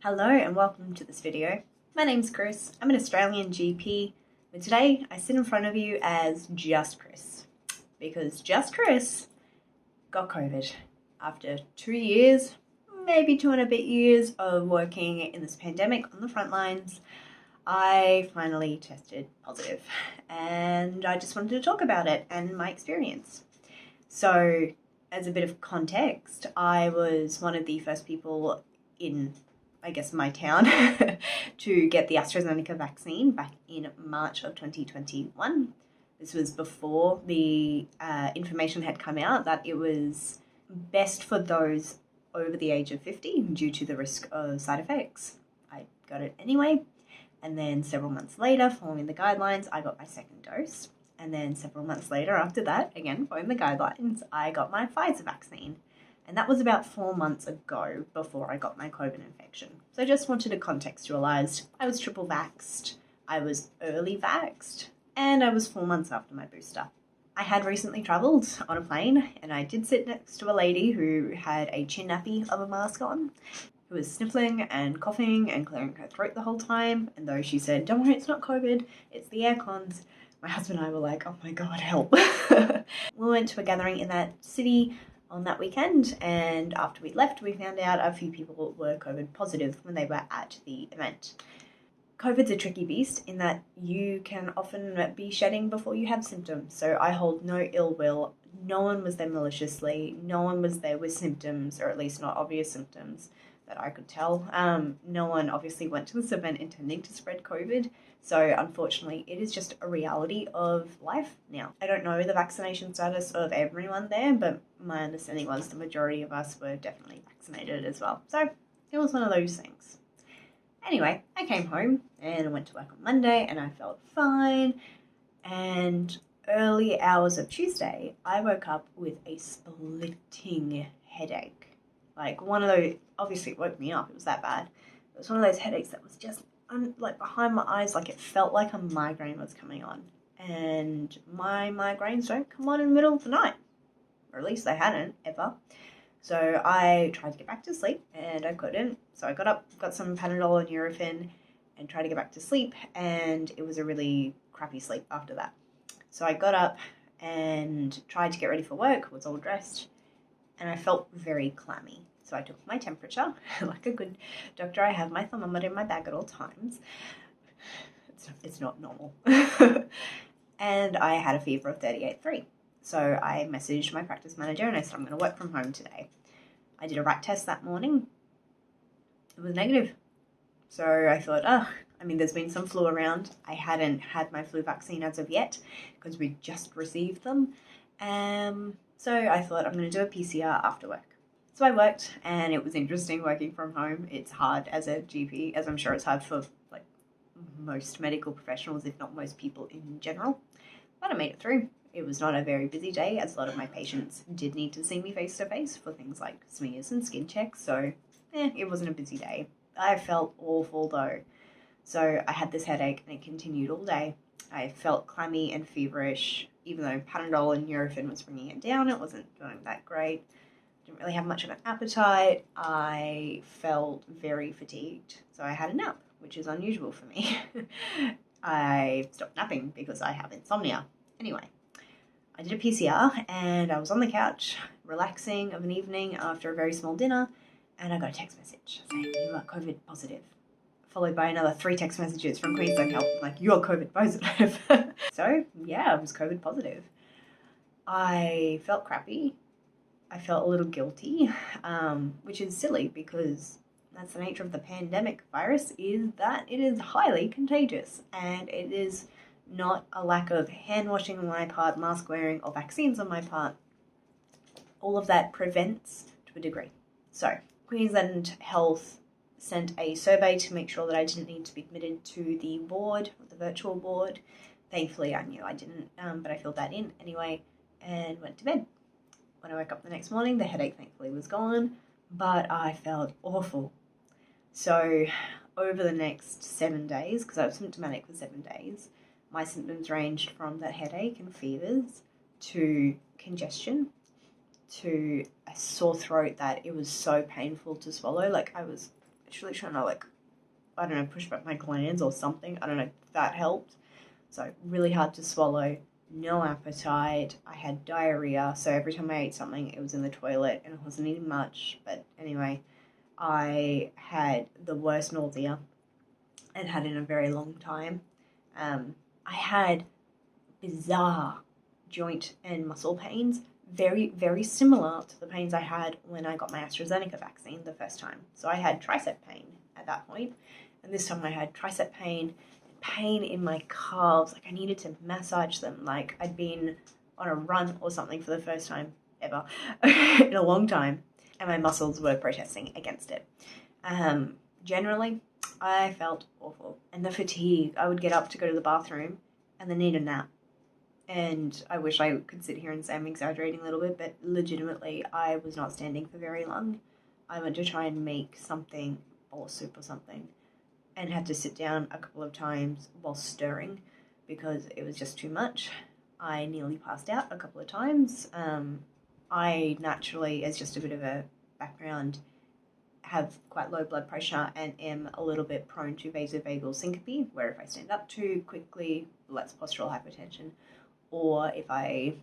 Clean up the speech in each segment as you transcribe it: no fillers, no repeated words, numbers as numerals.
Hello and welcome to this video. My name's Kris. I'm an Australian GP, but today I sit in front of you as just Kris, because just Kris got COVID after 2 years, maybe 2.5 years of working in this pandemic on the front lines. I finally tested positive and I just wanted to talk about it and my experience. So as a bit of context, I was one of the first people in my town to get the AstraZeneca vaccine back in March of 2021. This was before the information had come out that it was best for those over the age of 50 due to the risk of side effects. I got it anyway, and then several months later, following the guidelines, I got my second dose. And then several months later after that, again following the guidelines, I got my Pfizer vaccine. And that was about 4 months ago before I got my COVID infection. So I just wanted to contextualize. I was triple vaxxed, I was early vaxxed, and I was 4 months after my booster. I had recently travelled on a plane and I did sit next to a lady who had a chin nappy of a mask on, who was sniffling and coughing and clearing her throat the whole time. And though she said, "Don't worry, it's not COVID, it's the air cons," my husband and I were like, "Oh my God, help." We went to a gathering in that city on that weekend, and after we left, we found out a few people were COVID positive when they were at the event. COVID's a tricky beast in that you can often be shedding before you have symptoms, so I hold no ill will. No one was there maliciously, no one was there with symptoms, or at least not obvious symptoms that I could tell. No one obviously went to this event intending to spread COVID, so unfortunately it is just a reality of life now. I don't know the vaccination status of everyone there, but my understanding was the majority of us were definitely vaccinated as well. So it was one of those things. Anyway, I came home and I went to work on Monday and I felt fine. And early hours of Tuesday, I woke up with a splitting headache. Like one of those, obviously it woke me up, it was that bad. It was one of those headaches that was just like behind my eyes, like it felt like a migraine was coming on. And my migraines don't come on in the middle of the night, or at least they hadn't ever. So I tried to get back to sleep and I couldn't. So I got up, got some Panadol and Nurofen and tried to get back to sleep, and it was a really crappy sleep after that. So I got up and tried to get ready for work, was all dressed, and I felt very clammy. So I took my temperature. Like a good doctor, I have my thermometer in my bag at all times. It's not normal. And I had a fever of 38.3. So I messaged my practice manager and I said, "I'm going to work from home today." I did a rat test that morning. It was negative. So I thought, there's been some flu around. I hadn't had my flu vaccine as of yet because we just received them. So I thought I'm going to do a PCR after work. So I worked, and it was interesting working from home. It's hard as a GP, as I'm sure it's hard for like most medical professionals, if not most people in general. But I made it through. It was not a very busy day, as a lot of my patients did need to see me face to face for things like smears and skin checks. So it wasn't a busy day. I felt awful though. So I had this headache and it continued all day. I felt clammy and feverish, even though Panadol and Nurofen was bringing it down. It wasn't doing that great. Didn't really have much of an appetite. I felt very fatigued, so I had a nap, which is unusual for me. I stopped napping because I have insomnia. Anyway, I did a PCR and I was on the couch relaxing of an evening after a very small dinner, and I got a text message saying, "You are COVID positive," followed by another 3 text messages from Queensland Health like, "You're COVID positive." So yeah, I was COVID positive. I felt crappy. I felt a little guilty, which is silly because that's the nature of the pandemic virus, is that it is highly contagious, and it is not a lack of hand washing on my part, mask wearing, or vaccines on my part. All of that prevents to a degree. So Queensland Health sent a survey to make sure that I didn't need to be admitted to the ward, the virtual ward. Thankfully I knew I didn't, but I filled that in anyway and went to bed. When I woke up the next morning, the headache thankfully was gone, but I felt awful. So over the next 7 days, because I was symptomatic for 7 days, my symptoms ranged from that headache and fevers to congestion to a sore throat that it was so painful to swallow. Like literally trying to, like, I don't know, push back my glands or something. I don't know if that helped. So really hard to swallow, no appetite. I had diarrhea, so every time I ate something, it was in the toilet, and I wasn't eating much. But anyway, I had the worst nausea and had in a very long time. I had bizarre joint and muscle pains, very, very similar to the pains I had when I got my AstraZeneca vaccine the first time. So I had tricep pain at that point, and this time I had tricep pain in my calves. Like, I needed to massage them, like I'd been on a run or something for the first time ever in a long time, and my muscles were protesting against it. Generally, I felt awful, and the fatigue. I would get up to go to the bathroom and then need a nap. And I wish I could sit here and say I'm exaggerating a little bit, but legitimately, I was not standing for very long. I went to try and make something, bowl of soup or something, and had to sit down a couple of times while stirring because it was just too much. I nearly passed out a couple of times. I naturally, as just a bit of a background, have quite low blood pressure and am a little bit prone to vasovagal syncope, where if I stand up too quickly, that's postural hypertension, or if I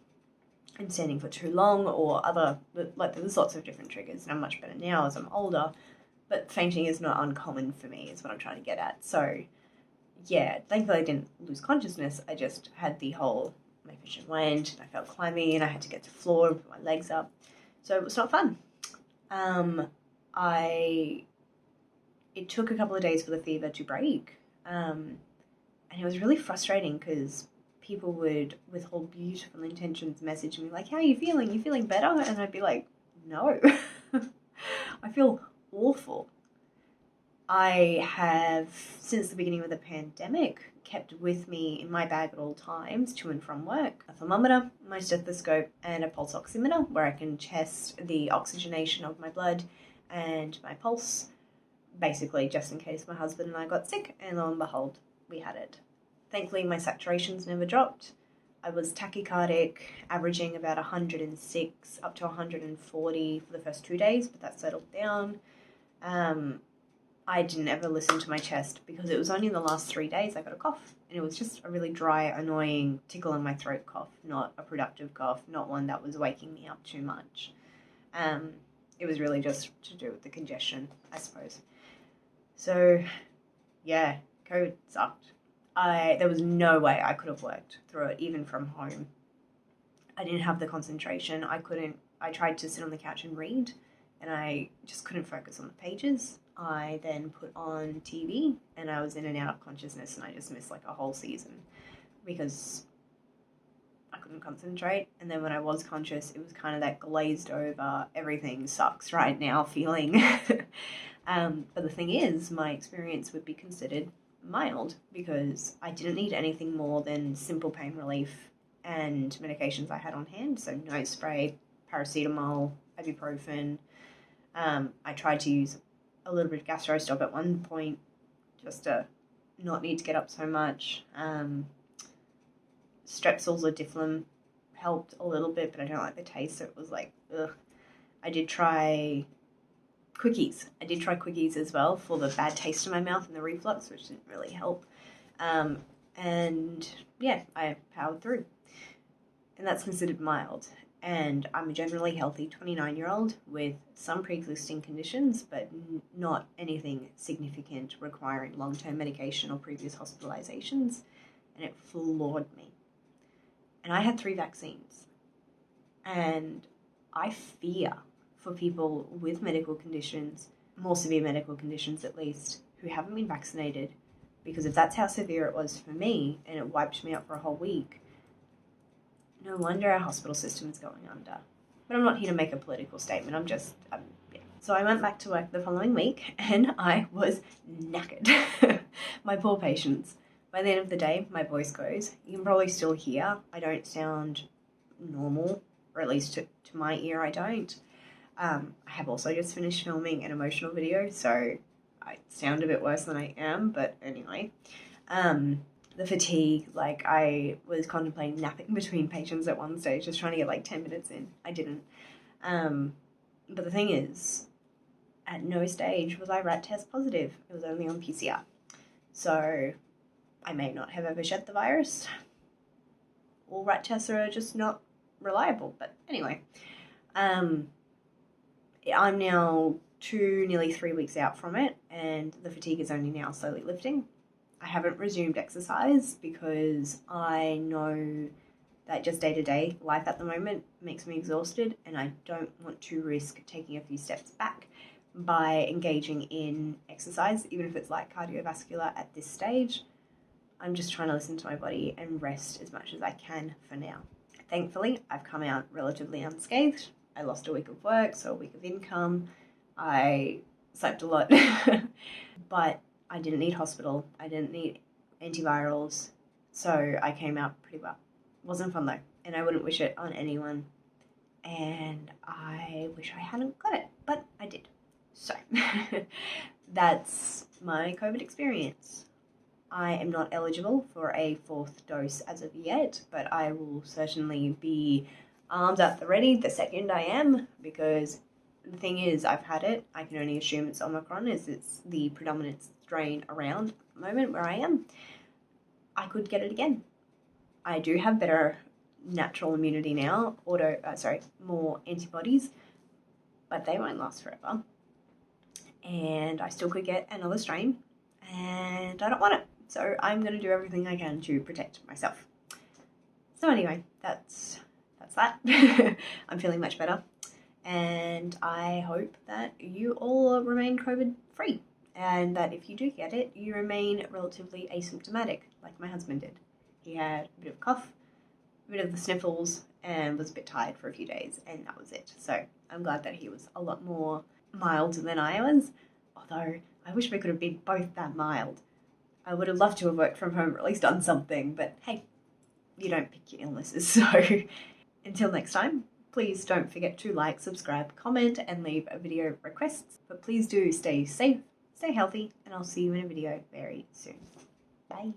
am standing for too long, or other, like, there's lots of different triggers, and I'm much better now as I'm older, but fainting is not uncommon for me, is what I'm trying to get at. So yeah, thankfully I didn't lose consciousness. I just had the whole, my vision went, and I felt clammy, and I had to get to the floor and put my legs up. So it was not fun. It took a couple of days for the fever to break. And it was really frustrating because people would, with all beautiful intentions, message me like, how are you feeling? You feeling better? And I'd be like, no, I feel awful. I have, since the beginning of the pandemic, kept with me in my bag at all times, to and from work, a thermometer, my stethoscope, and a pulse oximeter where I can test the oxygenation of my blood and my pulse, basically just in case my husband and I got sick, and lo and behold, we had it. Thankfully, my saturations never dropped. I was tachycardic, averaging about 106 up to 140 for the first 2 days, but that settled down. I didn't ever listen to my chest because it was only in the last 3 days I got a cough, and it was just a really dry, annoying tickle in my throat cough, not a productive cough, not one that was waking me up too much. It was really just to do with the congestion, I suppose. So yeah, COVID sucked. There was no way I could have worked through it, even from home. I didn't have the concentration. I tried to sit on the couch and read, and I just couldn't focus on the pages. I then put on TV, and I was in and out of consciousness, and I just missed like a whole season because I couldn't concentrate. And then when I was conscious, it was kind of that glazed over, everything sucks right now feeling. But the thing is, my experience would be considered mild because I didn't need anything more than simple pain relief and medications I had on hand. So nose spray, paracetamol, ibuprofen. I tried to use a little bit of gastrostop at one point just to not need to get up so much. Strepsils or Difflam helped a little bit, but I don't like the taste, so it was like, ugh. I did try quickies. As well for the bad taste in my mouth and the reflux, which didn't really help. And yeah, I powered through. And that's considered mild. And I'm a generally healthy 29-year-old with some pre-existing conditions, but not anything significant requiring long-term medication or previous hospitalizations. And it floored me. And I had 3 vaccines. And I fear for people with medical conditions, more severe medical conditions at least, who haven't been vaccinated, because if that's how severe it was for me and it wiped me out for a whole week, no wonder our hospital system is going under. But I'm not here to make a political statement. Yeah. So I went back to work the following week and I was knackered. My poor patients. By the end of the day, my voice goes. You can probably still hear. I don't sound normal, or at least to my ear I don't. I have also just finished filming an emotional video, so I sound a bit worse than I am, but anyway. The fatigue, like I was contemplating napping between patients at one stage, just trying to get like 10 minutes in. I didn't. But the thing is, at no stage was I rat test positive. It was only on PCR. So I may not have ever shed the virus. All rat tests are just not reliable. But anyway, I'm now nearly 3 weeks out from it, and the fatigue is only now slowly lifting. I haven't resumed exercise because I know that just day-to-day life at the moment makes me exhausted, and I don't want to risk taking a few steps back by engaging in exercise, even if it's like cardiovascular at this stage. I'm just trying to listen to my body and rest as much as I can for now. Thankfully, I've come out relatively unscathed. I lost a week of work, so a week of income. I slept a lot, but I didn't need hospital. I didn't need antivirals, so I came out pretty well. Wasn't fun though, and I wouldn't wish it on anyone, and I wish I hadn't got it, but I did. So that's my COVID experience. I am not eligible for a 4th dose as of yet, but I will certainly be armed at the ready the second I am, because the thing is, I've had it. I can only assume it's Omicron, as it's the predominant strain around at the moment where I am. I could get it again. I do have better natural immunity now, more antibodies, but they won't last forever. And I still could get another strain, and I don't want it. So I'm going to do everything I can to protect myself. So anyway, that's that. I'm feeling much better, and I hope that you all remain COVID free, and that if you do get it, you remain relatively asymptomatic, like my husband did. He had a bit of cough, a bit of the sniffles, and was a bit tired for a few days, and that was it. So I'm glad that he was a lot more mild than I was, although I wish we could have been both that mild. I would have loved to have worked from home or at least done something, but hey, you don't pick your illnesses. So until next time, please don't forget to like, subscribe, comment, and leave video requests. But please do stay safe, stay healthy, and I'll see you in a video very soon. Bye.